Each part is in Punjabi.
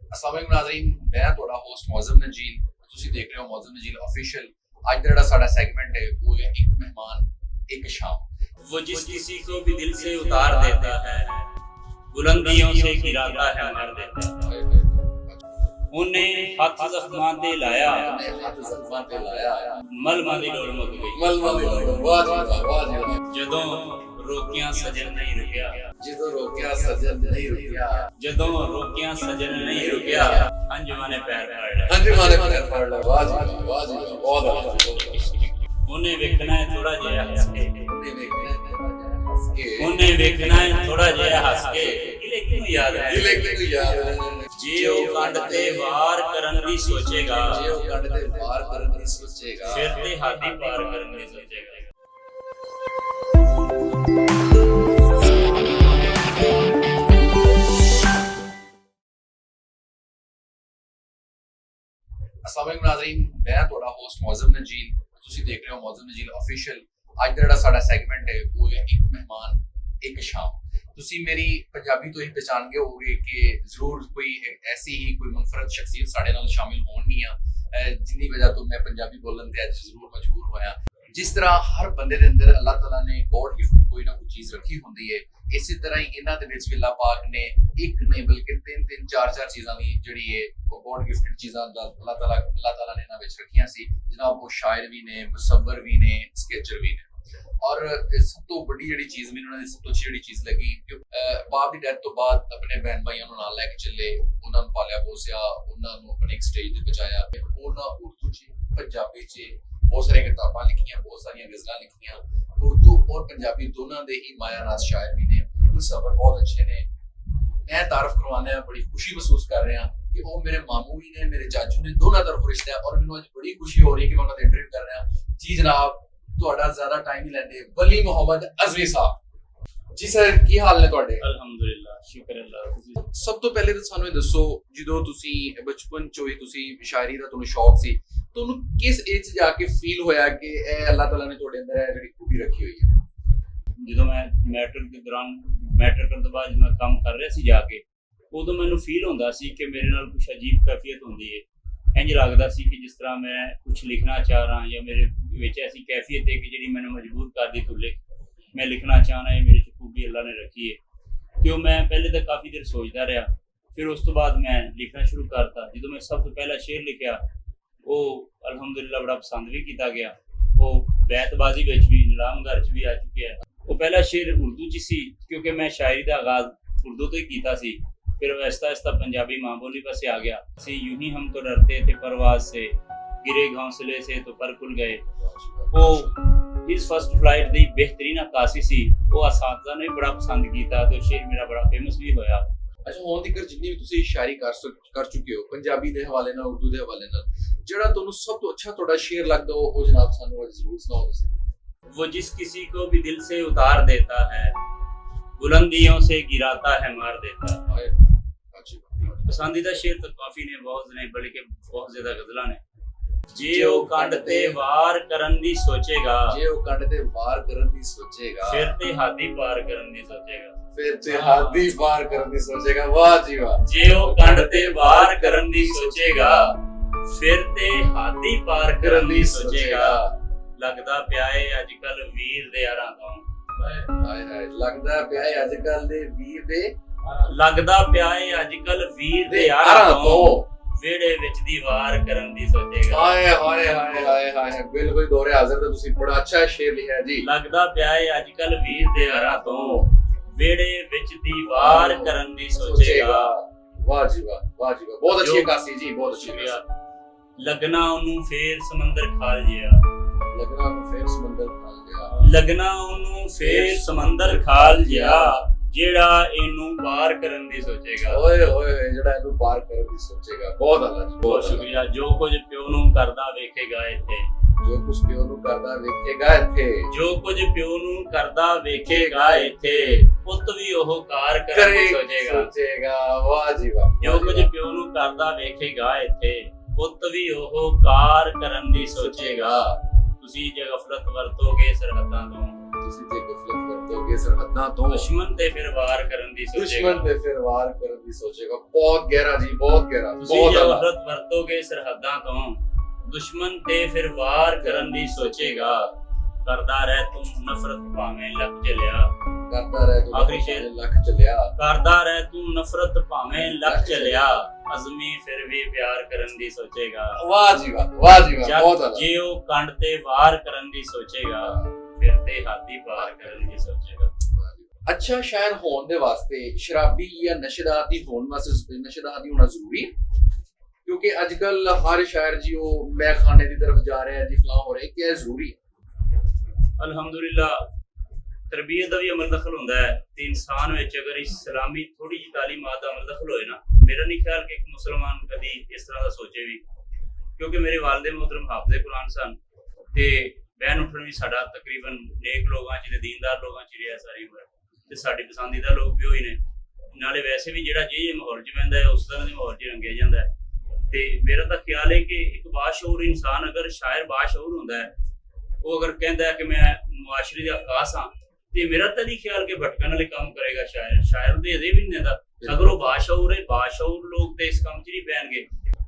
अस्सलाम वालेकुम नाज़रीन, मैं ਤੁਹਾਡਾ ਹੋਸਟ ਮੌਜ਼ਮ ਨਜੀਲ। ਤੁਸੀਂ ਦੇਖ ਰਹੇ ਹੋ ਮੌਜ਼ਮ ਨਜੀਲ ऑफिशियल। आज का साडा सेगमेंट है वो है एक मेहमान एक शाम। वो जिस किसी को भी दिल से उतार देता है, बुलंदियों से गिराता है, मार देता है। उन्हें हथ जख्मां ते लाया, मलमा दी लोड़ मुक गई। जदों रोकियां सजन नहीं रुकिया, ਜਦੋਂ ਰੋਕਿਆ ਸਜਣ ਨਹੀਂ ਰੁਕਿਆ, जदों रोकियां सजन नहीं रुकिया, अंजुमा ने पैर फाड़ लिया। ਅੰਜਮਾਨੇ ਪੈਰ ਫੜ ਲਿਆ। ਵਾਹ ਜੀ ਵਾਹ, ਵਾਹ ਜੀ ਵਾਹ, ਬਹੁਤ ਅੱਛਾ। उन्हें वेखना है थोड़ा जिहा हंस के, ਉਹਨੇ ਵੇਖਣਾ ਹੱਸ ਕੇ, उन्हें वेखना है थोड़ा जिहा हंस के, इले क्यों याद है ਦਿਲੇ ਕਿਉਂ ਯਾਦ ਹੈ जे ओ कंड ते वार करन दी सोचेगा, ਜੇ ਉਹ ਕੱਢ ਤੇ ਵਾਰ ਕਰਨ ਦੀ ਸੋਚੇਗਾ, फिर ते हाथी पार करन दी सोचेगा। अस्सलाम वालेकुम नाज़रीन, मैं ਤੁਹਾਡਾ ਹੋਸਟ ਮੌਜ਼ਮ ਨਜੀਲ। ਤੁਸੀਂ ਦੇਖ ਰਹੇ ਹੋ ਮੌਜ਼ਮ ਨਜੀਲ ऑफिशियल। ਅੱਜ ਦਾ ਸਾਡਾ ਸੈਗਮੈਂਟ ਹੈ ਉਹ ਹੈ ਇੱਕ ਮਹਿਮਾਨ ਇੱਕ ਸ਼ਾਮ। ਤੁਸੀਂ ਮੇਰੀ ਪੰਜਾਬੀ ਤੋਂ ਹੀ ਪਛਾਣ ਗਏ ਹੋਗੇ ਕਿ ਜ਼ਰੂਰ ਕੋਈ ਐਸੀ ਹੀ ਕੋਈ ਮੁਨਫਰਦ ਸ਼ਖਸੀਅਤ ਸਾਡੇ ਨਾਲ ਸ਼ਾਮਿਲ ਹੋਣਗੀਆਂ ਜਿੰਨੀ ਵਜ੍ਹਾ ਤੋਂ ਮੈਂ ਪੰਜਾਬੀ ਬੋਲਣ ਤੇ ਅੱਜ ਜ਼ਰੂਰ ਮਜਬੂਰ ਹੋਇਆ। ਜਿਸ ਤਰ੍ਹਾਂ ਹਰ ਬੰਦੇ ਦੇ ਅੰਦਰ ਅੱਲਾਹ ਤਾਲਾ ਨੇ ਗੋਡ ਗਿਫਟ ਕੋਈ ਨਾ ਕੋਈ ਚੀਜ਼ ਰੱਖੀ ਹੁੰਦੀ ਹੈ, ਇਸੇ ਤਰ੍ਹਾਂ ਹੀ ਇਹਨਾਂ ਦੇ ਵਿੱਚ ਵੀ ਅੱਲਾਹ ਪਾਕ ਨੇ ਇੱਕ ਨਹੀਂ ਬਲਕਿ ਤਿੰਨ ਚਾਰ ਚੀਜ਼ਾਂ ਵੀ ਜਿਹੜੀ ਹੈ ਉਹ ਗੋਡ ਗਿਫਟਡ ਚੀਜ਼ਾਂ ਅੱਲਾਹ ਤਾਲਾ ਨੇ ਇਹਨਾਂ ਵਿੱਚ ਰੱਖੀਆਂ ਸੀ। ਜਨਾਬ ਉਹ ਸ਼ਾਇਰ ਵੀ ਨੇ, ਮੁਸੱਵਰ ਵੀ ਨੇ, ਸਕੈਚਰ ਵੀ ਨੇ। ਔਰ ਸਭ ਤੋਂ ਵੱਡੀ ਜਿਹੜੀ ਚੀਜ਼ ਮੈਨੂੰ ਉਹਨਾਂ ਦੀ ਸਭ ਤੋਂ ਅੱਛੀ ਜਿਹੜੀ ਚੀਜ਼ ਲੱਗੀ ਕਿ ਬਾਪ ਦੀ ਡੈਥ ਤੋਂ ਬਾਅਦ ਆਪਣੇ ਭੈਣ ਭਾਈਆਂ ਨੂੰ ਨਾਲ ਲੈ ਕੇ ਚੱਲੇ, ਉਹਨਾਂ ਨੂੰ ਪਾਲਿਆ ਪੋਸਿਆ, ਉਹਨਾਂ ਨੂੰ ਆਪਣੇ ਇੱਕ ਸਟੇਜ ਤੇ ਪਹੁੰਚਾਇਆ। ਉਹਨਾਂ ਉਰਦੂ 'ਚ ਪੰਜਾਬੀ 'ਚ ਬਹੁਤ ਸਾਰੀਆਂ ਕਿਤਾਬਾਂ ਲਿਖੀਆਂ, ਬਹੁਤ ਸਾਰੀਆਂ ਗਜ਼ਲਾਂ ਲਿਖੀਆਂ। ਉਰਦੂ ਔਰ ਪੰਜਾਬੀ ਦੋਨਾਂ ਦੇ ਹੀ ਮਾਇਆਨਾਜ਼ ਸ਼ਾਇਰ ਵੀ ਨੇ, ਮੁਸੱਵਰ ਬਹੁਤ ਅੱਛੇ ਨੇ। ਮੈਂ ਤਾਰਫ ਕਰਵਾਉਂਦਾ ਹਾਂ, ਬੜੀ ਖੁਸ਼ੀ ਮਹਿਸੂਸ ਕਰ ਰਿਹਾ ਕਿ ਉਹ ਮੇਰੇ ਮਾਮੂ ਵੀ ਨੇ, ਮੇਰੇ ਚਾਚੂ ਨੇ, ਦੋਨਾਂ ਤਰਫੋਂ ਰਿਸ਼ਤਾ ਹੈ। ਔਰ ਮੈਨੂੰ ਅੱਜ ਬੜੀ ਖੁਸ਼ੀ ਹੋ ਰਹੀ ਹੈ ਕਿ ਮੈਂ ਉਹਨਾਂ ਦਾ ਇੰਟਰਵਿਊ ਕਰ ਰਿਹਾ। ਜੀ ਜਨਾਬ, ਤੁਹਾਡਾ ਜ਼ਿਆਦਾ ਟਾਈਮ ਨਹੀਂ ਲੈਂਦੇ, ਵਲੀ ਮੁਹੰਮਦ ਅਜ਼ਮੀ ਸਾਹਿਬ। ਜੀ ਸਰ, ਕੀ ਹਾਲ ਨੇ ਤੁਹਾਡੇ? अल्हम्दुलिल्लाह, शुक्र अल्लाह। ਸਭ ਤੋਂ ਪਹਿਲੇ ਤਾਂ ਸਾਨੂੰ ਇਹ ਦੱਸੋ, ਜਦੋਂ ਤੁਸੀਂ ਬਚਪਨ ਚੋਂ ਹੀ ਤੁਸੀਂ ਸ਼ਾਇਰੀ ਦਾ ਤੁਹਾਨੂੰ ਸ਼ੌਕ ਸੀ, ਤੁਹਾਨੂੰ ਕਿਸ ਏਜ 'ਚ ਜਾ ਕੇ ਫੀਲ ਹੋਇਆ ਕਿ ਇਹ ਅੱਲਾਹ ਤਾਲਾ ਨੇ ਤੁਹਾਡੇ ਅੰਦਰ ਇਹ ਜਿਹੜੀ ਖੂਬੀ ਰੱਖੀ ਹੋਈ ਹੈ? ਜਦੋਂ ਮੈਂ ਮੈਟ੍ਰਿਕ ਦੇ ਦੌਰਾਨ ਮੈਟ੍ਰਿਕ ਕਰਨ ਤੋਂ ਬਾਅਦ ਜਦੋਂ ਮੈਂ ਕੰਮ ਕਰ ਰਿਹਾ ਸੀ ਜਾ ਕੇ, ਉਦੋਂ ਮੈਨੂੰ ਫੀਲ ਹੁੰਦਾ ਸੀ ਕਿ ਮੇਰੇ ਨਾਲ ਕੁਝ ਅਜੀਬ ਕੈਫੀਅਤ ਹੁੰਦੀ ਹੈ। ਇੰਝ ਲੱਗਦਾ ਸੀ ਕਿ ਜਿਸ ਤਰ੍ਹਾਂ ਮੈਂ ਕੁਝ ਲਿਖਣਾ ਚਾਹ ਰਹਾ ਜਾਂ ਮੇਰੇ ਵਿੱਚ ਐਸੀ ਕੈਫੀਅਤ ਹੈ ਕਿ ਜਿਹੜੀ ਮੈਨੂੰ ਮਜਬੂਰ ਕਰਦੀ ਤੂੰ ਲਿਖ, ਮੈਂ ਲਿਖਣਾ ਚਾਹਣਾ ਹੈ, ਮੇਰੇ 'ਚ ਖੂਬੀ ਅੱਲਾ ਨੇ ਰੱਖੀ ਹੈ। ਕਿ ਉਹ ਮੈਂ ਪਹਿਲੇ ਤਾਂ ਕਾਫੀ ਦੇਰ ਸੋਚਦਾ ਰਿਹਾ, ਫਿਰ ਉਸ ਤੋਂ ਬਾਅਦ ਮੈਂ ਲਿਖਣਾ ਸ਼ੁਰੂ ਕਰਤਾ। ਜਦੋਂ ਮੈਂ ਸਭ ਤੋਂ ਪਹਿਲਾ ਸ਼ੇਰ ਲਿਖਿਆ ਉਹ ਅਲਹਮਦੁਲਿਲਾ ਬੜਾ ਪਸੰਦ ਵੀ ਕੀਤਾ ਗਿਆ। ਉਹ ਬੈਤਬਾਜ਼ੀ ਵਿੱਚ ਵੀ, ਨਿਲਾਮ ਘਰ 'ਚ ਵੀ ਆ ਚੁੱਕਿਆ ਹੈ। ਉਹ ਪਹਿਲਾ ਸ਼ੇਰ ਉਰਦੂ 'ਚ ਸੀ ਕਿਉਂਕਿ ਮੈਂ ਸ਼ਾਇਰੀ ਦਾ ਆਗਾਜ਼ ਉਰਦੂ ਤੋਂ ਹੀ ਕੀਤਾ ਸੀ। फिर आहिस्ता आहिस्ता पंजाबी माँ बोली पर से आ गया। यूं ही हम तो डरते थे परवाज से, गिरे घोंसले से तो पर खुल गए। वो इस फर्स्ट फ्लाइट दी बेहतरीन अक्कासी सी, वो असातिज़ा ने बड़ा पसंद कीता तो शेर मेरा बड़ा फेमस भी होया। ਅੱਛਾ, ਹੁਣ ਤੱਕ ਜਿੰਨੀ ਵੀ ਤੁਸੀਂ ਸ਼ਾਇਰੀ ਕਰ ਚੁੱਕੇ ਹੋ ਪੰਜਾਬੀ ਦੇ ਹਵਾਲੇ ਨਾਲ, ਉਰਦੂ ਦੇ ਹਵਾਲੇ ਨਾਲ, ਜਿਹੜਾ ਤੁਹਾਨੂੰ ਸਭ ਤੋਂ ਅੱਛਾ ਤੁਹਾਡਾ ਸ਼ੇਰ ਲੱਗਦਾ ਉਹ ਜਨਾਬ ਸਾਨੂੰ ਅੱਜ ਜ਼ਰੂਰ ਸੁਣਾਓ ਤੁਸੀਂ। वो जिस किसी को भी दिल से उतार देता है, बुलंदियों से गिराता है, मार देता है। पसंदीदा शेर तो काफी ने, बहुत ने, बल्कि बहुत ज्यादा गजला ने। जे ओ कंड ते वार करन दी सोचेगा, ਜੇ ਉਹ ਕੱਢ ਤੇ ਵਾਰ ਕਰਨ ਦੀ ਸੋਚੇਗਾ, फिर ते हाथी पार करन दी सोचेगा। ਫਿਰ ਤੇ ਹਾਦੀ ਵਾਰ ਕਰਨ ਦੀ ਸੋਚੇਗਾ। ਵਾਹ ਜੀ ਵਾਹ। जे ओ कंड ते वार करन दी सोचेगा, फिर ते हाथी पार करन दी सोचेगा। लगदा पिया है अजकल वीर दे यारां तो, ਹਾਏ ਹਾਏ, ਲੱਗਦਾ ਪਿਆ ਹੈ ਅੱਜ ਕੱਲ ਦੇ ਵੀਰ ਦੇ, लगदा पिया है अजकल वीर दे यारां तो, वेड़े विच दी वार करन दी सोचेगा। ਹਾਏ ਹਾਏ ਹਾਏ ਹਾਏ ਹਾਏ, ਬਿਲਕੁਲ ਦੌਰੇ ਹਾਜ਼ਰ ਦਾ ਤੁਸੀਂ ਬੜਾ ਅੱਛਾ ਸ਼ੇਰ ਲਿਖਿਆ ਜੀ। लगदा पिया है अजकल वीर दे यारां तो, वेड़े विच दी वार करन दी सोचेगा। वाह जी वाह, वाह जी वाह, बहुत अच्छी कासी जी, बहुत अच्छी कासी। लगना ओनू फेर समंदर खाल जिया, लगना ਨੂੰ ਫੇਰ ਸਮੁੰਦਰ ਖਾਲ ਗਿਆ, लगना ओनू फेर समंदर खाल जिया, ਜਿਹੜਾ ਇਹਨੂੰ ਪਾਰ ਕਰਨ ਦੀ ਸੋਚੇਗਾ। ਓਏ ਹੋਏ ਜਿਹੜਾ ਇਹਨੂੰ ਪਾਰ ਕਰਨ ਦੀ ਸੋਚੇਗਾ। ਬਹੁਤ ਅੱਲਾ ਜੀ, ਬਹੁਤ ਸ਼ੁਕਰੀਆ। ਜੋ ਕੁਝ ਪਿਓ ਨੂੰ ਕਰਦਾ ਵੇਖੇਗਾ ਇੱਥੇ, ਜੋ ਕੁਝ ਪਿਓ ਨੂੰ ਕਰਦਾ ਵੇਖੇਗਾ ਇੱਥੇ, ਜੋ ਕੁਝ ਪਿਓ ਨੂੰ ਕਰਦਾ ਵੇਖੇਗਾ ਇੱਥੇ, ਪੁੱਤ ਵੀ ਉਹ ਕਾਰ ਕਰਨ ਦੀ ਸੋਚੇਗਾ। ਵਾਹ ਜੀ ਵਾਹ। ਜੋ ਕੁਝ ਪਿਓ ਨੂੰ ਕਰਦਾ ਵੇਖੇਗਾ ਇੱਥੇ, ਪੁੱਤ ਵੀ ਉਹ ਕਾਰ ਕਰਨ ਦੀ ਸੋਚੇਗਾ। ਤੁਸੀਂ ਜੇ ਗਫਲਤ ਵਰਤੋਗੇ ਸਰਹੱਦਾਂ ਤੋਂ, ਤੁਸੀਂ ਜੇ ਗਫਲਤ ਵਰਤੋਗੇ ਹੋਵੇ ਸਰਹੱਦਾਂ ਤੋਂ, ਦੁਸ਼ਮਣ ਤੇ ਫਿਰ ਵਾਰ ਕਰਨ ਦੀ ਸੋਚੇਗਾ। ਦੁਸ਼ਮਣ ਤੇ ਫਿਰ ਵਾਰ ਕਰਨ ਦੀ ਸੋਚੇਗਾ। ਬਹੁਤ ਗਹਿਰਾ ਜੀ, ਬਹੁਤ ਗਹਿਰਾ, ਤੁਸੀਂ ਬਹੁਤ ਜੇ ਆਲਾ। ਔਸਤ ਵਰਤੋਗੇ ਸਰਹੱਦਾਂ ਤੋਂ, ਦੁਸ਼ਮਣ ਤੇ ਫਿਰ ਵਾਰ ਕਰਨ ਦੀ ਸੋਚੇਗਾ। ਕਰਦਾ ਰਹਿ ਤੂੰ ਨਫ਼ਰਤ ਭਾਵੇਂ ਲੱਖ ਚੱਲਿਆ। ਕਰਦਾ ਰਹਿ ਤੂੰ ਆਖਰੀ ਸ਼ੇਰ। ਲੱਖ ਚੱਲਿਆ। ਕਰਦਾ ਰਹਿ ਤੂੰ ਨਫ਼ਰਤ ਭਾਵੇਂ ਲੱਖ ਚੱਲਿਆ, ਅਜ਼ਮੀ ਫਿਰ ਵੀ ਪਿਆਰ ਕਰਨ ਦੀ ਸੋਚੇਗਾ। ਵਾਹ ਜੀ ਵਾਹ, ਵਾਹ ਜੀ ਵਾਹ, ਬਹੁਤ ਜਦ ਆਲਾ। ਜੇ ਉਹ ਕੰਡ ਤੇ ਵਾਰ ਕਰਨ ਦੀ ਸੋਚੇਗਾ, ਫਿਰ ਤੇ ਹਾਥੀ ਪਾਰ ਕਰਨ ਦੀ ਸੋਚੇਗਾ। ਅੱਛਾ ਸ਼ਾਇਰ ਹੋਣ ਦੇ ਵਾਸਤੇ ਸ਼ਰਾਬੀ ਜਾਂ ਨਸ਼ੇਦਾਰ ਹੋਣ ਵਾਸਤੇ ਨਸ਼ੇਦਾਰ ਹੋਣਾ ਜ਼ਰੂਰੀ ਹੈ? ਕਿਉਂਕਿ ਅੱਜ ਕੱਲ ਹਰ ਸ਼ਾਇਰ ਜੀ ਉਹ ਮੈਖਾਨੇ ਦੀ ਤਰਫ ਜਾ ਰਿਹਾ ਜੀ, ਫਲਾਹ ਹੋ ਰਿਹਾ, ਕਿ ਇਹ ਜ਼ਰੂਰੀ ਹੈ? ਅਲਹਮਦੁਲਿਲਾ ਤਰਬੀਅਤ ਦਾ ਵੀ ਅਮਲ ਦਖਲ ਹੁੰਦਾ ਹੈ ਤੇ ਇਨਸਾਨ ਵਿੱਚ ਅਗਰ ਇਸਲਾਮੀ ਥੋੜੀ ਜਿਹੀ ਤਾਲੀਮਾਤ ਦਾ ਅਮਲ ਦਖਲ ਹੋਏ ਨਾ, ਮੇਰਾ ਨਹੀਂ ਖਿਆਲ ਕਿ ਇੱਕ ਮੁਸਲਮਾਨ ਕਦੀ ਇਸ ਤਰ੍ਹਾਂ ਦਾ ਸੋਚੇ ਵੀ। ਕਿਉਂਕਿ ਮੇਰੇ ਵਾਲਿਦ ਮੁਹਤਰਮ ਹਾਫਿਜ਼ ਕੁਰਾਨ ਸਨ ਤੇ ਬਹਿਨ ਉੱਠਣ ਵੀ ਸਾਡਾ ਤਕਰੀਬਨ ਨੇਕ ਲੋਕਾਂ 'ਚ ਤੇ ਦੀਨਦਾਰ ਲੋਕਾਂ 'ਚ ਰਿਹਾ ਸਾਰੀ ਉਮਰ, ਤੇ ਸਾਡੇ ਪਸੰਦੀਦਾ ਲੋਕ ਵੀ ਹੋਈ ਨੇ। ਨਾਲੇ ਵੈਸੇ ਵੀ ਜਿਹੜਾ ਜੇ ਮਾਹੌਲ 'ਚ ਪੈਂਦਾ ਹੈ ਉਸ ਤਰ੍ਹਾਂ ਦੇ ਮਾਹੌਲ 'ਚ ਰੰਗਿਆ ਜਾਂਦਾ ਹੈ। ਤੇ ਮੇਰਾ ਤਾਂ ਖਿਆਲ ਹੈ ਕਿ ਇੱਕ ਬਾਸ਼ਊਰ ਇਨਸਾਨ ਅਗਰ ਸ਼ਾਇਰ ਬਾਸ਼ਊਰ ਹੁੰਦਾ ਹੈ, ਉਹ ਅਗਰ ਕਹਿੰਦਾ ਹੈ ਕਿ ਮੈਂ ਮੁਆਸ਼ਰੇ ਦਾ ਖਾਸ ਹਾਂ, ਤੇ ਮੇਰਾ ਤਾਂ ਨਹੀਂ ਖਿਆਲ ਕਿ ਭਟਕਣ ਵਾਲੇ ਕੰਮ ਕਰੇਗਾ ਸ਼ਾਇਰ ਦੇ ਅਜੇ ਵੀ ਨਹੀਂ ਦਿੰਦਾ। ਅਗਰ ਉਹ ਬਾਸ਼ਊਰ ਹੈ, ਬਾਸ਼ਊਰ ਲੋਕ ਤੇ ਇਸ ਕੰਮ 'ਚ ਨਹੀਂ ਪੈਣਗੇ।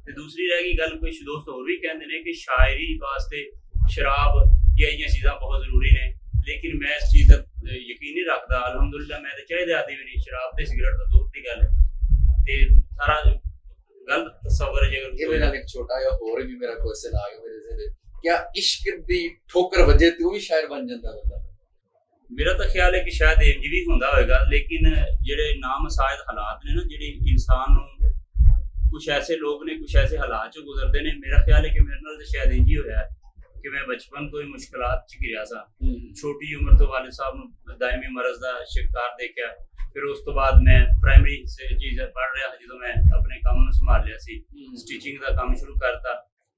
ਤੇ ਦੂਸਰੀ ਰਹਿ ਗਈ ਗੱਲ, ਕੁਝ ਦੋਸਤ ਹੋਰ ਵੀ ਕਹਿੰਦੇ ਨੇ ਕਿ ਸ਼ਾਇਰੀ ਵਾਸਤੇ ਸ਼ਰਾਬ ਜਾਂ ਇਹ ਚੀਜ਼ਾਂ ਬਹੁਤ ਜ਼ਰੂਰੀ ਨੇ, ਲੇਕਿਨ ਮੈਂ ਇਸ ਚੀਜ਼ ਦਾ ਯਕੀਨ ਨਹੀਂ ਰੱਖਦਾ। ਅਲਹਮਦੁਲਿਲਾ ਮੈਂ ਤਾਂ ਚਾਹੀਦਾ ਆਦੀ ਵੀ ਨਹੀਂ, ਸ਼ਰਾਬ ਤੇ ਸਿਗਰਟ ਤਾਂ ਦੂਰ ਦੀ ਗੱਲ ਹੈ ਤੇ ਸਾਰਾ ਗਲਤ ਤਸਵਰ ਹੈ। ਇਹਦੇ ਨਾਲ ਇੱਕ ਛੋਟਾ ਜਿਹਾ ਹੋਰ ਵੀ ਮੇਰਾ ਕੁਐਸਚਨ ਆ ਗਿਆ ਮੇਰੇ ਜ਼ਿਹਨ 'ਚ, ਕਿਆ ਇਸ਼ਕ ਦੀ ਠੋਕਰ ਵਜੇ ਤੇ ਉਹ ਵੀ ਸ਼ਾਇਰ ਬਣ ਜਾਂਦਾ ਬੰਦਾ? ਮੇਰਾ ਤਾਂ ਖਿਆਲ ਹੈ ਕਿ ਸ਼ਾਇਦ ਇੰਜ ਵੀ ਹੁੰਦਾ ਹੋਵੇਗਾ, ਲੇਕਿਨ ਜਿਹੜੇ ਨਾਮਸਾਇਦ ਹਾਲਾਤ ਨੇ ਨਾ, ਜਿਹੜੇ ਇਨਸਾਨ ਨੂੰ ਕੁਝ ਐਸੇ ਲੋਕ ਨੇ ਕੁਝ ਐਸੇ ਹਾਲਾਤ ਚੋਂ ਗੁਜ਼ਰਦੇ ਨੇ, ਮੇਰਾ ਖਿਆਲ ਹੈ ਕਿ ਮੇਰੇ ਨਾਲ ਤਾਂ ਸ਼ਾਇਦ ਇੰਜ ਹੀ ਹੋਇਆ ਕਿ ਮੈਂ ਬਚਪਨ ਤੋਂ ਹੀ ਮੁਸ਼ਕਲਾਤ 'ਚ ਘਿਰਿਆ ਸਾਂ। ਛੋਟੀ ਉਮਰ ਤੋਂ ਵਾਲਿਦ ਸਾਹਿਬ ਨੂੰ ਦਾਇਮੀ ਮਰਜ਼ ਦਾ ਸ਼ਿਕਾਰ ਦੇਖਿਆ, ਫਿਰ ਉਸ ਤੋਂ ਬਾਅਦ ਮੈਂ ਪ੍ਰਾਇਮਰੀ ਚੀਜ਼ ਪੜ੍ਹ ਰਿਹਾ ਜਦੋਂ ਮੈਂ ਆਪਣੇ ਕੰਮ ਨੂੰ ਸੰਭਾਲ ਲਿਆ ਸੀ, ਸਟਿਚਿੰਗ ਦਾ ਕੰਮ ਸ਼ੁਰੂ ਕਰਤਾ।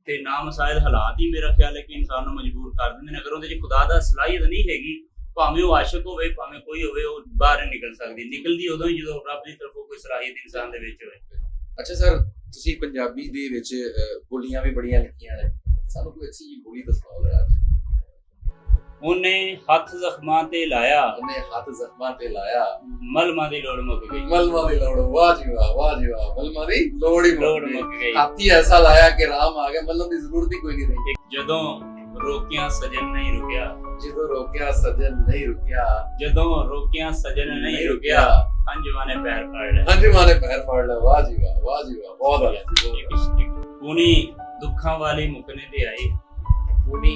ਤੇ ਨਾਮਸਾਇਦ ਹਾਲਾਤ ਹੀ ਮੇਰਾ ਖਿਆਲ ਹੈ ਕਿ ਇਨਸਾਨ ਨੂੰ ਮਜਬੂਰ ਕਰ ਦਿੰਦੇ ਨੇ। ਅਗਰ ਉਹਦੇ 'ਚ ਖੁਦਾ ਦਾ ਸਲਾਹੀਅਤ ਨਹੀਂ ਹੈਗੀ, ਭਾਵੇਂ ਉਹ ਆਸ਼ਿਕ ਹੋਵੇ ਭਾਵੇਂ ਕੋਈ ਹੋਵੇ, ਉਹ ਬਾਹਰ ਨਹੀਂ ਨਿਕਲ ਸਕਦੀ। ਨਿਕਲਦੀ ਉਦੋਂ ਹੀ ਜਦੋਂ ਰੱਬ ਦੀ ਤਰਫੋਂ ਕੋਈ ਸਲਾਹੀਅਤ ਇਨਸਾਨ ਦੇ ਵਿੱਚ ਹੋਵੇ। ਅੱਛਾ ਸਰ, ਤੁਸੀਂ ਪੰਜਾਬੀ ਦੇ ਵਿੱਚ ਬੋਲੀਆਂ ਵੀ ਬੜੀਆਂ ਲਿਖੀਆਂ ਨੇ, ਸਾਨੂੰ ਕੋਈ ਅੱਛੀ ਜਿਹੀ ਬੋਲੀ ਦੱਸੋ ਯਾਰ। ਉਹਨੇ ਹੱਥ ਜ਼ਖਮਾਂ ਤੇ ਲਾਇਆ, ਉਹਨੇ ਹੱਥ ਜ਼ਖਮਾਂ ਤੇ ਲਾਇਆ, ਮਲਮਾਂ ਦੀ ਲੋੜ ਮੁੱਕ ਗਈ। ਮਲਮਾਂ ਦੀ ਲੋੜ, ਵਾਹ ਜੀ ਵਾਹ, ਵਾਹ ਜੀ ਵਾਹ, ਮਲਮਾਂ ਦੀ ਲੋੜ ਹੀ ਲੋੜ ਮੁੱਕ ਮੁੱਕ ਗਈ। ਗਈ। ਹਾਥੀ ਐਸਾ ਲਾਇਆ ਕਿ ਰਾਮ ਆ ਗਿਆ, ਮਲਮ ਦੀ ਜ਼ਰੂਰਤ ਹੀ ਕੋਈ ਨਹੀਂ ਰਹੀ। ਜਦੋਂ ਰੋਕਿਆ ਸਜਣ ਨਹੀਂ ਰੁਕਿਆ, ਜਦੋਂ ਰੋਕਿਆ ਸਜਣ ਨਹੀਂ ਰੁਕਿਆ, ਜਦੋਂ ਰੋਕਿਆ ਸਜਣ ਨਹੀਂ ਰੁਕਿਆ, ਅੰਜਵਾਂ ਨੇ ਪੈਰ ਫੜ ਲਿਆ। ਅੰਜਮਾਂ ਨੇ ਪੈਰ ਫੜ ਲਿਆ। ਵਾਹ ਜੀ ਵਾਹ, ਵਾਹ ਜੀ ਵਾਹ, ਬਹੁਤ ਆਲਾ। ਪੂਣੀ ਦੁੱਖਾਂ ਵਾਲੀ ਮੁਕਨੇ ਤੇ ਆਈ, ਪੂਣੀ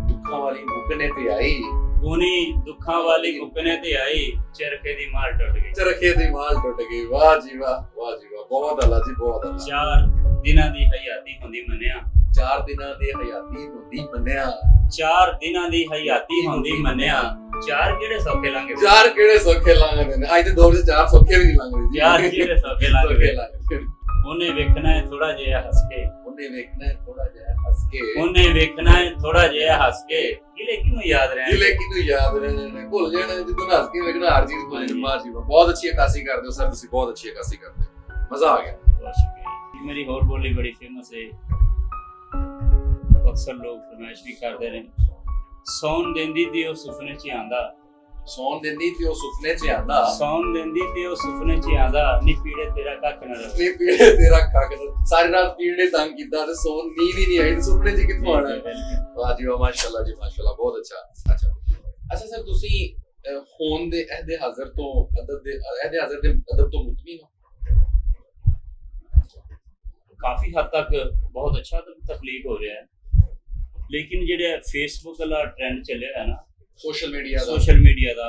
ਦੁੱਖਾਂ ਵਾਲੀ ਮੁਕਨੇ ਤੇ ਆਈ, ਪੂਣੀ ਦੁੱਖਾਂ ਵਾਲੀ ਮੁਕਨੇ ਤੇ ਆਈ, ਚਰਖੇ ਦੀ ਮਾਰ ਟੁੱਟ ਗਈ। ਚਰਖੇ ਦੀ ਮਾਲ ਟੁੱਟ ਗਈ। ਵਾਹ ਜੀ ਵਾਹ, ਵਾਹ ਜੀ ਵਾਹ, ਬਹੁਤ ਆਲਾ ਜੀ, ਬਹੁਤ ਆਲਾ। 4 ਦਿਨਾਂ ਦੀ ਹਯਾਤੀ ਹੁੰਦੀ ਮੰਨਿਆ, 4 ਦਿਨਾਂ ਦੀ ਹਯਾਤੀ ਹੁੰਦੀ ਮੰਨਿਆ, 4 ਦਿਨਾਂ ਦੀ ਹਯਾਤੀ ਹੁੰਦੀ ਮੰਨਿਆ। 4 ਕਿਹੜੇ ਸੌਖੇ ਲੰਘਦੇ? 4 ਕਿਹੜੇ ਸੌਖੇ ਲੰਘਦੇ ਨੇ? ਅੱਜ ਦੇ ਦੌਰ 'ਚ 4 ਸੌਖੇ ਵੀ ਨਹੀਂ ਲੰਘਦੇ ਜੀ। 4 ਕਿਹੜੇ ਸੌਖੇ ਲੰਘਦੇ? ਉਹਨੇ ਵੇਖਣਾ ਹੈ ਥੋੜਾ ਜਿਹਾ ਹੱਸ ਕੇ, ਉਹਨੇ ਵੇਖਣਾ ਹੈ ਥੋੜਾ ਜਿਹਾ ਹੱਸ ਕੇ, ਉਹਨੇ ਵੇਖਣਾ ਹੈ ਥੋੜਾ ਜਿਹਾ ਹੱਸ ਕੇ। ਗਿਲੇ ਕਿਹਨੂੰ ਯਾਦ ਰਹਿਣ? ਗਿਲੇ ਕਿਹਨੂੰ ਯਾਦ ਰਹਿਣੇ ਨੇ, ਭੁੱਲ ਜਾਣਾ ਜਦੋਂ ਹੱਸ ਕੇ ਵੇਖਣਾ, ਹਰ ਚੀਜ਼ ਭੁੱਲ ਜਾਣੀ। ਵਾਹ ਜੀ ਵਾਹ, ਬਹੁਤ ਅੱਛੀ ਅਕਾਸੀ ਕਰਦੇ ਹੋ ਸਰ, ਤੁਸੀਂ ਬਹੁਤ ਅੱਛੀ ਅਕਾਸੀ ਕਰਦੇ ਹੋ, ਮਜ਼ਾ ਆ ਗਿਆ। ਬਹੁਤ ਸ਼ੁਕਰੀਆ। ਮੇਰੀ ਹੋਰ ਬੋਲੀ ਬੜੀ ਫੇਮਸ ਹੈ, ਅਕਸਰ ਲੋਕ ਫਰਮਾਇਸ਼ ਵੀ ਕਰਦੇ ਨੇ। ਸੌਣ ਦਿੰਦੀ ਤੇ ਉਹ ਸੁਪਨੇ 'ਚ ਆਂਦਾ, ਸੌਣ ਦਿੰਦੀ ਤੇ ਉਹ ਸੁਪਨੇ 'ਚ ਆਂਦਾ, ਸੌਣ ਦਿੰਦੀ ਤੇ ਉਹ ਸੁਪਨੇ 'ਚ ਆਂਦਾ, ਨੀ ਪੀੜੇ ਤੇਰਾ ਕੱਖ ਨਾ ਰਵੇ। ਨੀ ਪੀੜੇ ਤੇਰਾ ਕੱਖ ਨਾ, ਸਾਰੀ ਰਾਤ ਪੀੜੇ ਤੰਗ ਕੀਤਾ ਤੇ ਸੌਣ ਨੀਂਦ ਹੀ ਨਹੀਂ ਆਈ, ਸੁਪਨੇ 'ਚ ਕਿੱਥੋਂ ਆਣਾ? ਵਾਹ ਜੀ ਵਾਹ, ਮਾਸ਼ਾਅੱਲਾ ਜੀ ਮਾਸ਼ਾਅੱਲਾ, ਬਹੁਤ ਅੱਛਾ। ਅੱਛਾ ਸਰ, ਤੁਸੀਂ ਹੋਣ ਦੇ ਅਹਿਦੇ ਹਾਜ਼ਰ ਤੋਂ ਅਦਬ ਦੇ ਅਦਬ ਤੋਂ ਮੁਤਮੀਨ ਹੋ? ਕਾਫੀ ਹੱਦ ਤੱਕ ਬਹੁਤ ਅੱਛਾ ਤਖਲੀਕ ਹੋ ਰਿਹਾ ਹੈ, ਲੇਕਿਨ ਜਿਹੜਾ ਫੇਸਬੁੱਕ ਵਾਲਾ ਟ੍ਰੈਂਡ ਚੱਲਿਆ ਹੈ ਨਾ, ਸੋਸ਼ਲ ਮੀਡੀਆ ਦਾ,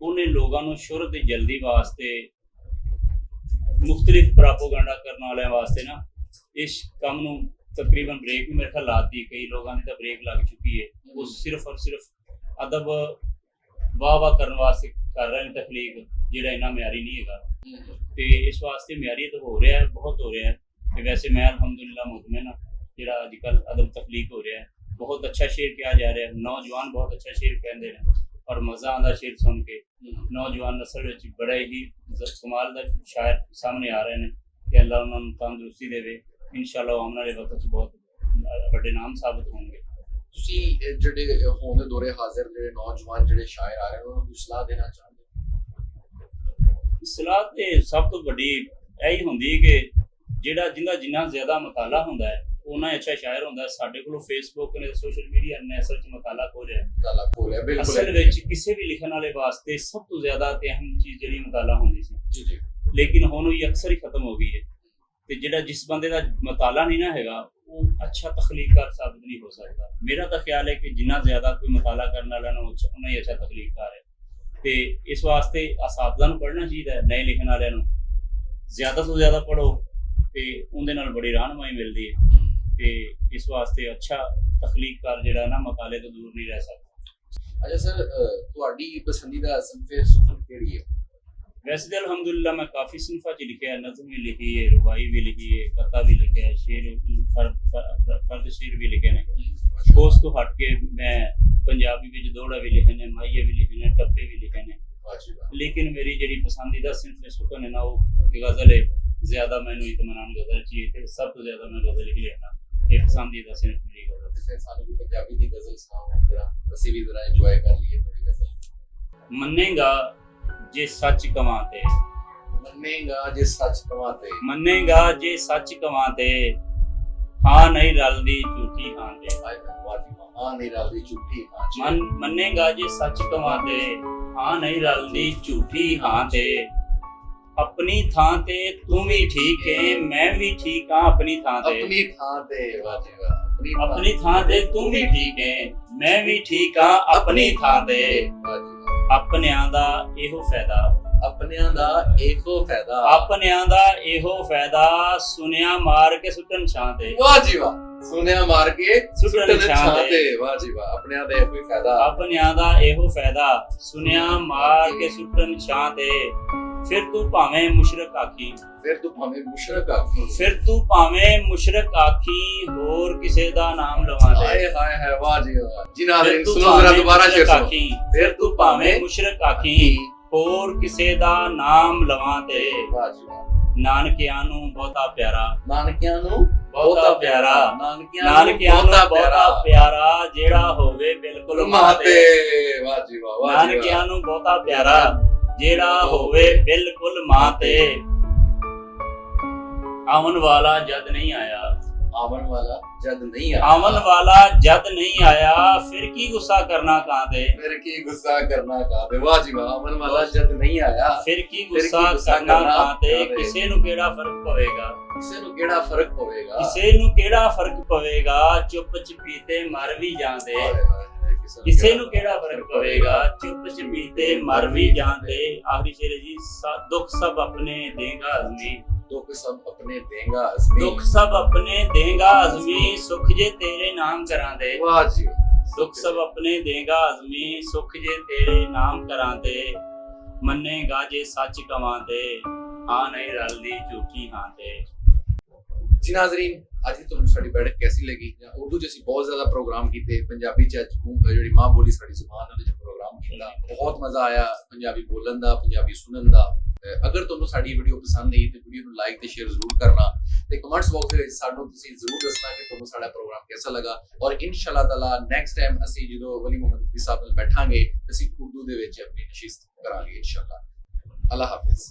ਉਹਨੇ ਲੋਕਾਂ ਨੂੰ ਸ਼ੁਹਰਤ ਦੀ ਜਲਦੀ ਵਾਸਤੇ, ਮੁਖਤਲਿਫ ਪ੍ਰੋਪਗੈਂਡਾ ਕਰਨ ਵਾਲਿਆਂ ਵਾਸਤੇ ਨਾ, ਇਸ ਕੰਮ ਨੂੰ ਤਕਰੀਬਨ ਬ੍ਰੇਕ ਵੀ ਮੇਰੇ ਖਿਆਲ ਲਾਤੀ। ਕਈ ਲੋਕਾਂ ਦੀ ਤਾਂ ਬ੍ਰੇਕ ਲੱਗ ਚੁੱਕੀ ਹੈ। ਉਹ ਸਿਰਫ ਔਰ ਸਿਰਫ ਅਦਬ ਵਾਹ ਕਰਨ ਵਾਸਤੇ ਕਰ ਰਹੇ ਨੇ ਤਖਲੀਕ, ਜਿਹੜਾ ਇੰਨਾ ਮਿਆਰੀ ਨਹੀਂ ਹੈਗਾ। ਤੇ ਇਸ ਵਾਸਤੇ ਮਿਆਰੀ ਤਾਂ ਹੋ ਰਿਹਾ ਹੈ, ਬਹੁਤ ਹੋ ਰਿਹਾ ਹੈ। ਤੇ ਵੈਸੇ ਮੈਂ ਅਲਹਮਦੁਲਿਲਾ ਮੁਤਮਿਨ ਹਾਂ, ਜਿਹੜਾ ਅੱਜ ਕੱਲ੍ਹ ਅਦਬ ਤਖਲੀਕ ਹੋ ਰਿਹਾ ਹੈ। ਬਹੁਤ ਅੱਛਾ ਸ਼ੇਰ ਕਿਹਾ ਜਾ ਰਿਹਾ ਹੈ, ਨੌਜਵਾਨ ਬਹੁਤ ਅੱਛਾ ਸ਼ੇਰ ਕਹਿੰਦੇ ਨੇ, ਔਰ ਮਜ਼ਾ ਆਉਂਦਾ ਸ਼ੇਰ ਸੁਣ ਕੇ। ਨੌਜਵਾਨ ਨਸਲ ਵਿੱਚ ਬੜੇ ਹੀ ਕਮਾਲ ਦਾ ਸ਼ਾਇਰ ਸਾਹਮਣੇ ਆ ਰਹੇ ਨੇ ਕਿ ਅੱਲਾ ਉਹਨਾਂ ਨੂੰ ਤੰਦਰੁਸਤੀ ਦੇਵੇ। ਇਨਸ਼ਾਅੱਲਾ ਆਉਣ ਵਾਲੇ ਵਕਤ 'ਚ ਬਹੁਤ ਵੱਡੇ ਨਾਮ ਸਾਬਤ ਹੋਣਗੇ। ਤੁਸੀਂ ਜਿਹੜੇ ਹੋਣ ਦੇ ਦੌਰੇ ਹਾਜ਼ਰ ਜਿਹੜੇ ਨੌਜਵਾਨ ਜਿਹੜੇ ਸ਼ਾਇਰ ਆ ਰਹੇ ਨੇ, ਉਹਨਾਂ ਨੂੰ ਸਲਾਹ ਦੇਣਾ ਚਾਹੁੰਦੇ? ਸਲਾਹ ਤੇ ਸਭ ਤੋਂ ਵੱਡੀ ਇਹੀ ਹੁੰਦੀ ਹੈ ਕਿ ਜਿਹਦਾ ਜਿੰਨਾ ਜ਼ਿਆਦਾ ਮਤਾਲਾ ਹੁੰਦਾ ਹੈ ਉਹਨਾਂ ਹੀ ਅੱਛਾ ਸ਼ਾਇਰ ਹੁੰਦਾ ਹੈ। ਸਾਡੇ ਕੋਲ ਫੇਸਬੁੱਕ ਨੇ ਸੋਸ਼ਲ ਮੀਡੀਆ ਨੇ ਅਸਲ 'ਚ ਮਤਾਲਾ ਖੋਲਿਆ ਹੈ। ਮਤਾਲਾ ਖੋਲਿਆ ਬਿਲਕੁਲ ਅਸਲ ਵਿੱਚ ਕਿਸੇ ਵੀ ਲਿਖਣ ਵਾਲੇ ਵਾਸਤੇ ਸਭ ਤੋਂ ਜ਼ਿਆਦਾ ਤੇ ਅਹਿਮ ਚੀਜ਼ ਜਿਹੜੀ ਮਤਾਲਾ ਹੁੰਦੀ ਸੀ, ਜੀ ਜੀ ਲੇਕਿਨ ਹੁਣ ਉਹ ਅਕਸਰ ਹੀ ਖਤਮ ਹੋ ਗਈ ਹੈ। ਤੇ ਜਿਹੜਾ ਜਿਸ ਬੰਦੇ ਦਾ ਮਤਾਲਾ ਨਹੀਂ ਨਾ ਹੈਗਾ ਉਹ ਅੱਛਾ ਤਖਲੀਕਕਾਰ ਸਾਬਤ ਨਹੀਂ ਹੋ ਸਕਦਾ। ਮੇਰਾ ਤਾਂ ਖਿਆਲ ਹੈ ਕਿ ਜਿੰਨਾ ਜ਼ਿਆਦਾ ਕੋਈ ਮਤਾਲਾ ਕਰਨ ਵਾਲਾ ਨਾ ਉਨਾ ਹੀ ਅੱਛਾ ਤਖਲੀਕਕਾਰ ਹੈ। ਤੇ ਇਸ ਵਾਸਤੇ ਅਸਾਤਜ਼ਾਂ ਨੂੰ ਪੜ੍ਹਨਾ ਚਾਹੀਦਾ ਹੈ, ਨਏ ਲਿਖਣ ਵਾਲਿਆਂ ਨੂੰ ਜ਼ਿਆਦਾ ਤੋਂ ਜ਼ਿਆਦਾ ਪੜ੍ਹੋ ਤੇ ਉਹਦੇ ਨਾਲ ਬੜੀ ਰਹਿਨੁਮਾਈ ਮਿਲਦੀ ਹੈ। ਤੇ ਇਸ ਵਾਸਤੇ ਅੱਛਾ ਤਖਲੀਕਕਾਰ ਜਿਹੜਾ ਨਾ ਮਤਾਲੇ ਤੋਂ ਦੂਰ ਨਹੀਂ ਰਹਿ ਸਕਦਾ। ਅੱਛਾ ਸਰ, ਤੁਹਾਡੀ ਪਸੰਦੀਦਾ ਸੰਫੇ ਸੁਫਨ ਕਿਹੜੀ ਹੈ? वैसे तो अल्हम्दुलिल्लाह मैं काफ़ी सिनफा च लिखे है, नज़म भी लिखी है, रुबाई भी लिखी है, कथा भी लिखे है, शेर फर्द शेर भी लिखे ने। उस तो हट के मैं पंजाबी विच दोड़ा भी लिखे ने, माइये भी लिखे ने, टप्पे भी लिखे ने। लेकिन मेरी जी पसंदीदा सिनफ सुखन है ना वो गज़ल है। ज़्यादा मैनू इत्मीनान गज़ल चाहिए थे, सब तो ज़्यादा मैं गज़ल ही लिखना, ये पसंदीदा सिनफ मेरी गज़ल। पंजाबी की गज़ल सुनाओ जरा, ਅਸੀਂ ਵੀ जरा एंजॉय कर लिए थोड़ी गज़ल। मन्नेगा जे सच कमाते, ਮੰਨੇਗਾ ਜੇ ਸੱਚ ਕਵਾਤੇ, मन्नेगा जे सच कमाते, हाँ नहीं रलदी झूठी हाँ ते। ਹਾਏ ਵਾਜੀ ਹਾਂ ਨਹੀਂ ਰਲਦੀ ਝੂਠੀ ਹਾਂ। मन्नेगा जे सच कमाते, हाँ नहीं रलदी झूठी हाँ ते। अपनी थां ते तू भी ठीक है, मैं भी ठीक हाँ अपनी थां ते। ਆਪਣੀ ਥਾਂ ਤੇ ਵਾਜੀ ਵਾਹ, अपनी थां ते तू भी ठीक है, मैं भी ठीक हाँ अपनी थां ते। अपनियां दा एहो फायदा, ਆਪਣਿਆਂ ਦਾ ਇਹੋ ਫਾਇਦਾ, अपनियां दा एहो फायदा, सुनिया मार के सुटन छां ते। ਵਾਹ ਜੀ ਵਾਹ, ਸੁਨਿਆ ਮਾਰ ਕੇ ਸੁੱਟਣ ਸੁੱਟਣ ਛਾਂ ਛਾਂ ਤੇ। ਤੇ, ਵਾਹ ਜੀ ਵਾਹ, ਆਪਣਿਆਂ ਦਾ ਇਹੋ ਹੀ ਫਾਇਦਾ, अपनियां दा एहो फायदा, सुनिया मार के सुटन छां ते। फिर तू भावें मुशरक आखी, ਫਿਰ ਤੂੰ ਭਾਵੇਂ ਮੁਸ਼ਰਕ ਆਖੀ, फिर तू भावें मुशरक आखी, होर किसे दा नाम लवां दे। ਹਾਏ ਹਾਏ ਹਾਏ ਵਾਹ ਜੀ ਵਾਹ ਜੀ। ਨਾਜ਼ਰੀਨ फिर तू ਸੁਣੋ ਜ਼ਰਾ भावें ਦੁਬਾਰਾ ਸ਼ੇਰ मुशरक ਸੁਣੋ। आखी, ਫਿਰ तू भावें मुशरक आखी, होर किसे दा नाम लवां दे। ਵਾਹ ਜੀ ਵਾਹ, ਨਾਨਕਿਆਂ ਨੂੰ ਬਹੁਤਾ ਪਿਆਰਾ, ਨਾਨਕਿਆਂ ਨੂੰ ਬਹੁਤਾ ਪਿਆਰਾ, ਨਾਨਕਿਆਂ ਨਾਨਕਿਆਂ ਨੂੰ ਬਹੁਤਾ ਪਿਆਰਾ, ਜਿਹੜਾ ਹੋਵੇ ਬਿਲਕੁਲ ਮਾਤੇ, ਵਾਹ ਜੀ ਵਾਹ, ਵਾਹ ਜੀ ਨਾਨਕਿਆਂ ਨੂੰ ਬਹੁਤਾ ਪਿਆਰਾ, ਜਿਹੜਾ ਹੋਵੇ ਬਿਲਕੁਲ ਮਾਂ ਤੇ। ਆਵਣ ਵਾਲਾ ਜਦ ਨਹੀਂ ਆਇਆ, ਆਵਣ ਵਾਲਾ ਜਦ ਨਹੀਂ ਆਇਆ, ਆਵਣ ਵਾਲਾ ਜਦ ਨਹੀਂ ਆਇਆ, ਫਿਰ ਕੀ ਗੁੱਸਾ ਕਰਨਾ ਕਾਂ ਤੇ। ਫਿਰ ਕੀ ਗੁੱਸਾ ਕਰਨਾ ਕਾਤੇ, ਵਾਹ ਜੀ ਵਾਹ, ਆਵਣ ਵਾਲਾ ਜਦ ਨਹੀਂ ਆਇਆ, ਫਿਰ ਕੀ ਗੁੱਸਾ ਕਰਨਾ ਕਾਂ ਤੇ। ਕਿਸੇ ਨੂੰ ਕਿਹੜਾ ਫਰਕ ਪਵੇਗਾ, ਕਿਸੇ ਨੂੰ ਕਿਹੜਾ ਫਰਕ ਪਵੇਗਾ, ਕਿਸੇ ਨੂੰ ਕਿਹੜਾ ਫਰਕ ਪਵੇਗਾ, ਚੁੱਪ ਚਪੀਤੇ ਮਰ ਵੀ ਜਾਂਦੇ। ਹਾਏ ਹਾਏ ਹਾਏ, ਕਿਸੇ ਨੂੰ ਕਿਹੜਾ ਫਰਕ ਪਵੇਗਾ, ਚੁੱਪ ਚਪੀਤੇ ਮਰ ਵੀ ਜਾਂਦੇ। ਆਖਰੀ ਸ਼ੇਰ ਜੀ, ਦੁੱਖ ਸਭ ਆਪਣੇ ਦੇਗਾ ਅਜ਼ਮੀ, ਦੁੱਖ ਸਭ ਆਪਣੇ ਦੇਗਾ ਅਜ਼ਮੀ, ਦੁੱਖ ਸਭ ਆਪਣੇ ਦੇਗਾ ਅਜ਼ਮੀ, ਸੁਖ ਜੇ ਤੇਰੇ ਨਾਮ ਕਰਾਂਦੇ। ਵਾਹ ਜੀ, ਦੁੱਖ ਸਭ ਆਪਣੇ ਦੇਗਾ ਅਜ਼ਮੀ, ਸੁਖ ਜੇ ਤੇਰੇ ਨਾਮ ਕਰਾਂਦੇ। ਮੰਨੇਗਾ ਜੇ ਸੱਚ ਕਵਾਂਦੇ, ਹਾਂ ਨਹੀਂ ਰਲਦੀ ਝੂਠੀ ਹਾਂ ਤੇ। ਜੀ ਨਾਜ਼ਰੀਨ, ਅੱਜ ਦੀ ਤੁਹਾਨੂੰ ਸਾਡੀ ਬੈਠਕ ਕੈਸੀ ਲੱਗੀ? ਉਰਦੂ 'ਚ ਅਸੀਂ ਬਹੁਤ ਜ਼ਿਆਦਾ ਪ੍ਰੋਗਰਾਮ ਕੀਤੇ, ਪੰਜਾਬੀ 'ਚ ਜਿਹੜੀ ਮਾਂ ਬੋਲੀ ਸਾਡੀ ਜ਼ੁਬਾਨ ਉਹਦੇ 'ਚ ਪ੍ਰੋਗਰਾਮ ਕੀਤਾ, ਬਹੁਤ ਮਜ਼ਾ ਆਇਆ ਪੰਜਾਬੀ ਬੋਲਣ ਦਾ, ਪੰਜਾਬੀ ਸੁਣਨ ਦਾ। ਅਗਰ ਤੁਹਾਨੂੰ ਸਾਡੀ ਵੀਡੀਓ ਪਸੰਦ ਆਈ ਤੇ ਵੀਡੀਓ ਨੂੰ ਲਾਈਕ ਤੇ ਸ਼ੇਅਰ ਜ਼ਰੂਰ ਕਰਨਾ ਤੇ ਕਮੈਂਟਸ ਬਾਕਸ ਦੇ ਵਿੱਚ ਸਾਨੂੰ ਤੁਸੀਂ ਜ਼ਰੂਰ ਦੱਸਣਾ ਕਿ ਤੁਹਾਨੂੰ ਸਾਡਾ ਪ੍ਰੋਗਰਾਮ ਕਿਹਦਾ ਲੱਗਾ। ਔਰ ਇਨਸ਼ਾਅੱਲਾ ਤਾਲਾ ਨੈਕਸਟ ਟਾਈਮ ਅਸੀਂ ਜਦੋਂ ਵਲੀ ਮੁਹੰਮਦ ਹਫੀਜ਼ ਸਾਹਿਬ ਨਾਲ ਬੈਠਾਂਗੇ ਅਸੀਂ ਉਰਦੂ ਦੇ ਵਿੱਚ ਆਪਣੀ ਨਸ਼ਿਸਤ ਕਰਾਂਗੇ ਇਨਸ਼ਾਅੱਲਾ। ਅੱਲਾ ਹਾਫਿਜ਼।